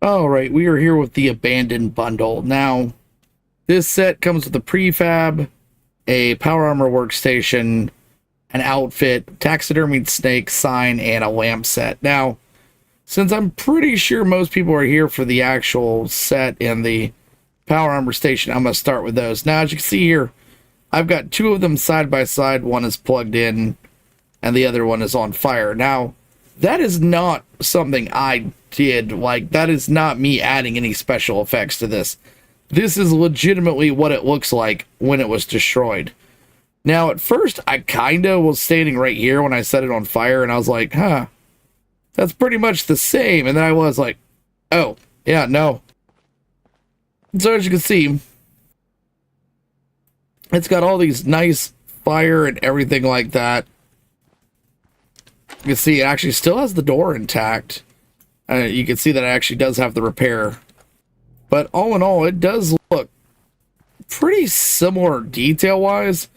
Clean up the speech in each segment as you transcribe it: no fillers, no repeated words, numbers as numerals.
All right, we are here with the Abandoned Bundle. Now, this set comes with a prefab, a power armor workstation, an outfit, taxidermy snake, sign, and a lamp set. Now, since I'm pretty sure most people are here for the actual set and the power armor station, I'm going to start with those. Now, as you can see here, I've got two of them side by side. One is plugged in, and the other one is on fire. Now, that is not something I did. Like, that is not me adding any special effects to this. This is legitimately what it looks like when it was destroyed. Now, at first, I kind of was standing right here when I set it on fire, and I was like, huh, that's pretty much the same. And then I was like, oh, yeah, no. So as you can see, it's got all these nice fire and everything like that. You can see it actually still has the door intact. You can see that it actually does have the repair. But all in all, it does look pretty similar detail-wise.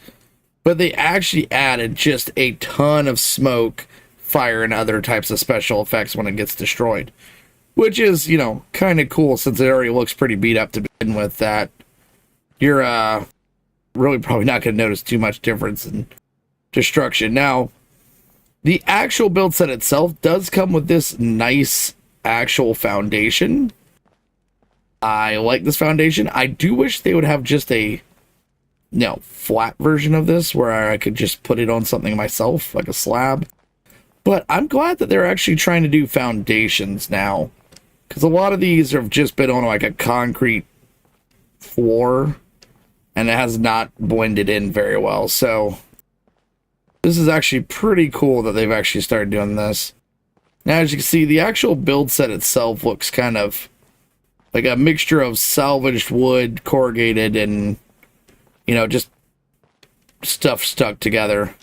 But they actually added just a ton of smoke, fire, and other types of special effects when it gets destroyed. Which is, you know, kind of cool since it already looks pretty beat up to begin with. That you're really probably not going to notice too much difference in destruction. Now, the actual build set itself does come with this nice actual foundation. I like this foundation. I do wish they would have just a flat version of this where I could just put it on something myself, like a slab. But I'm glad that they're actually trying to do foundations now, because a lot of these have just been on like a concrete floor, and it has not blended in very well. So this is actually pretty cool that they've actually started doing this. Now, as you can see, the actual build set itself looks kind of like a mixture of salvaged wood, corrugated, and, you know, just stuff stuck together.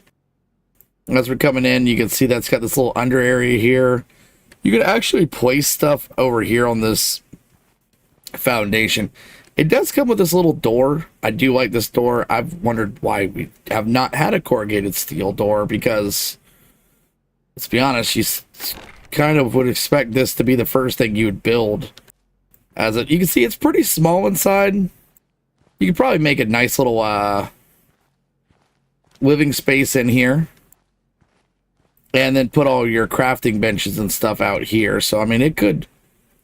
As we're coming in, you can see that's got this little under area here. You can actually place stuff over here on this foundation. It does come with this little door. I do like this door. I've wondered why we have not had a corrugated steel door, because, let's be honest, you kind of would expect this to be the first thing you would build. As you can see, it's pretty small inside. You could probably make a nice little living space in here, and then put all your crafting benches and stuff out here. So, I mean,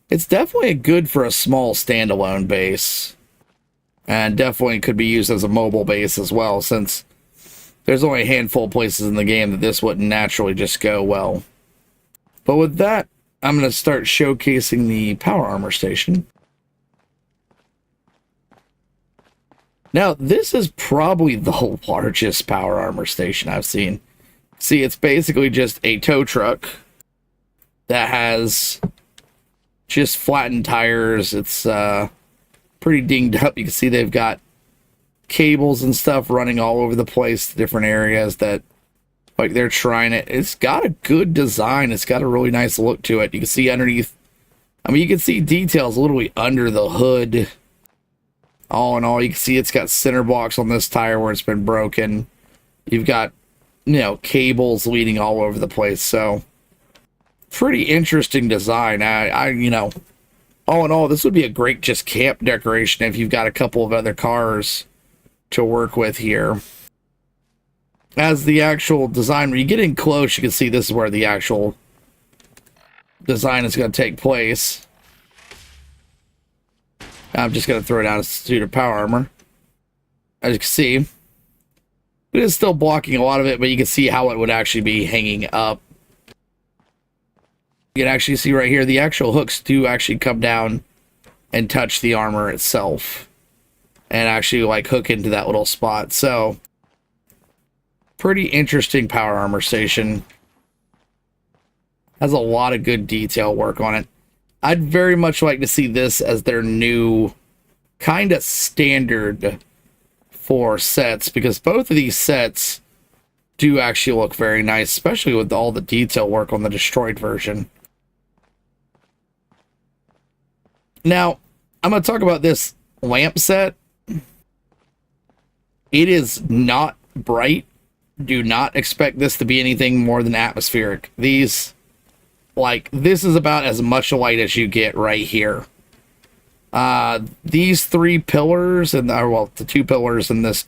it's definitely good for a small standalone base. And definitely could be used as a mobile base as well, since there's only a handful of places in the game that this wouldn't naturally just go well. But with that, I'm going to start showcasing the power armor station. Now, this is probably the largest power armor station I've seen. See, it's basically just a tow truck that has just flattened tires. It's pretty dinged up. You can see they've got cables and stuff running all over the place to different areas that, like, they're trying it. It's got a good design. It's got a really nice look to it. You can see underneath, I mean, you can see details literally under the hood. All in all, you can see it's got center blocks on this tire where it's been broken. You've got, you know, cables leading all over the place. So, pretty interesting design. I you know, all in all, this would be a great just camp decoration if you've got a couple of other cars to work with here. As the actual design, when you get in close, you can see this is where the actual design is going to take place. I'm just going to throw down a suit of power armor. As you can see, it is still blocking a lot of it, but you can see how it would actually be hanging up. You can actually see right here, the actual hooks do actually come down and touch the armor itself, and actually like hook into that little spot. So, pretty interesting power armor station. Has a lot of good detail work on it. I'd very much like to see this as their new kind of standard for sets, because both of these sets do actually look very nice, especially with all the detail work on the destroyed version. Now, I'm going to talk about this lamp set. It is not bright. Do not expect this to be anything more than atmospheric. These like, this is about as much light as you get right here. These three pillars, and well, the two pillars in this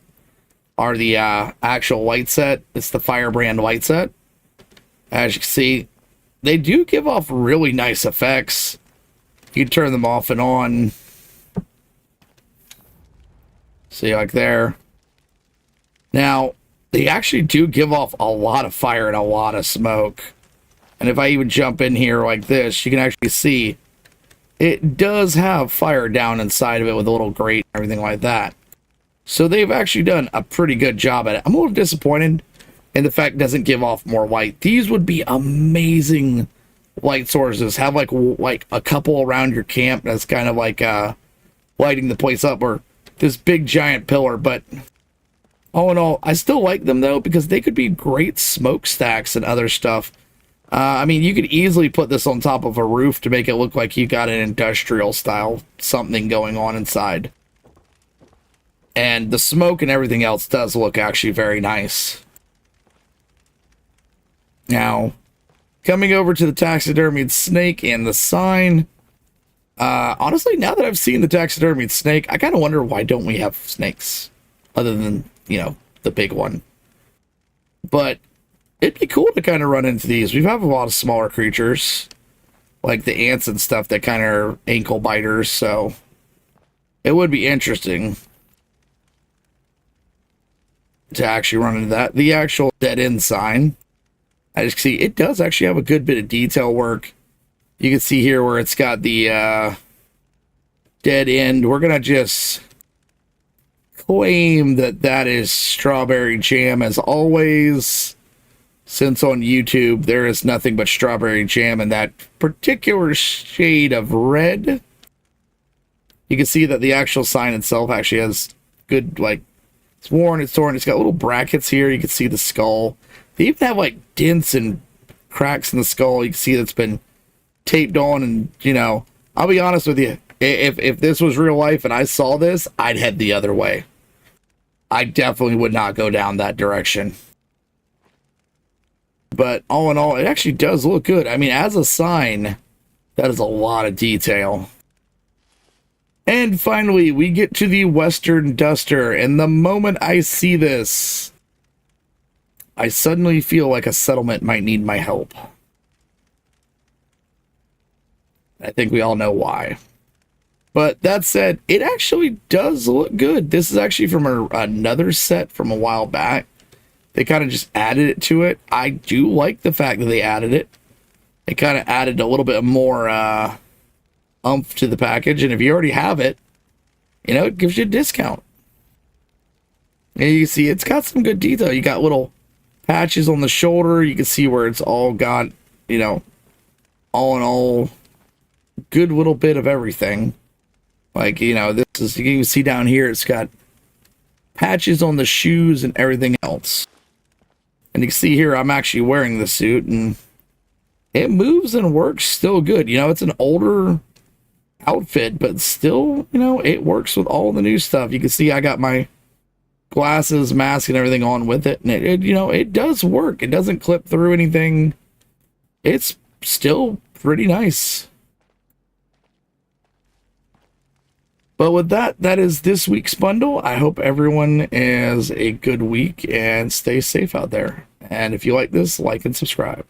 are the actual light set. It's the Firebrand Light Set. As you can see, they do give off really nice effects. You can turn them off and on. See, like there. Now, they actually do give off a lot of fire and a lot of smoke. And if I even jump in here like this, you can actually see it does have fire down inside of it with a little grate and everything like that. So they've actually done a pretty good job at it. I'm a little disappointed in the fact it doesn't give off more light. These would be amazing light sources. Have like a couple around your camp that's kind of like lighting the place up, or this big giant pillar. But all in all, I still like them though, because they could be great smokestacks and other stuff. I mean, you could easily put this on top of a roof to make it look like you got an industrial style something going on inside. And the smoke and everything else does look actually very nice. Now, coming over to the Taxidermy Snake and the sign. Honestly, now that I've seen the Taxidermy Snake, I kind of wonder, why don't we have snakes? Other than, you know, the big one. But it'd be cool to kind of run into these. We have a lot of smaller creatures, like the ants and stuff that kind of are ankle biters, so it would be interesting to actually run into that. The actual dead end sign, as you can see, it does actually have a good bit of detail work. You can see here where it's got the dead end. We're going to just claim that that is strawberry jam as always, since on YouTube there is nothing but strawberry jam in that particular shade of red. You can see that the actual sign itself actually has good, like, it's worn, it's torn, it's got little brackets here. You can see the skull. They even have like dents and cracks in the skull. You can see that's been taped on, and, you know, I'll be honest with you, if this was real life and I saw this, I'd head the other way. I definitely would not go down that direction. But all in all, it actually does look good. I mean, as a sign, that is a lot of detail. And finally, we get to the Western Duster, and the moment I see this, I suddenly feel like a settlement might need my help. I think we all know why. But that said, it actually does look good. This is actually from another set from a while back. They kind of just added it to it. I do like the fact that they added it. It kind of added a little bit more oomph to the package. And if you already have it, you know, it gives you a discount. And you see, it's got some good detail. You got little patches on the shoulder. You can see where it's all got, you know, all in all, good little bit of everything. Like, you know, this is, you can see down here, it's got patches on the shoes and everything else. And you can see here, I'm actually wearing the suit, and it moves and works still good. You know, it's an older outfit, but still, you know, it works with all the new stuff. You can see I got my glasses, mask, and everything on with it, and it you know, it does work. It doesn't clip through anything. It's still pretty nice. But with that, that is this week's bundle. I hope everyone has a good week and stay safe out there. And if you like this, like and subscribe.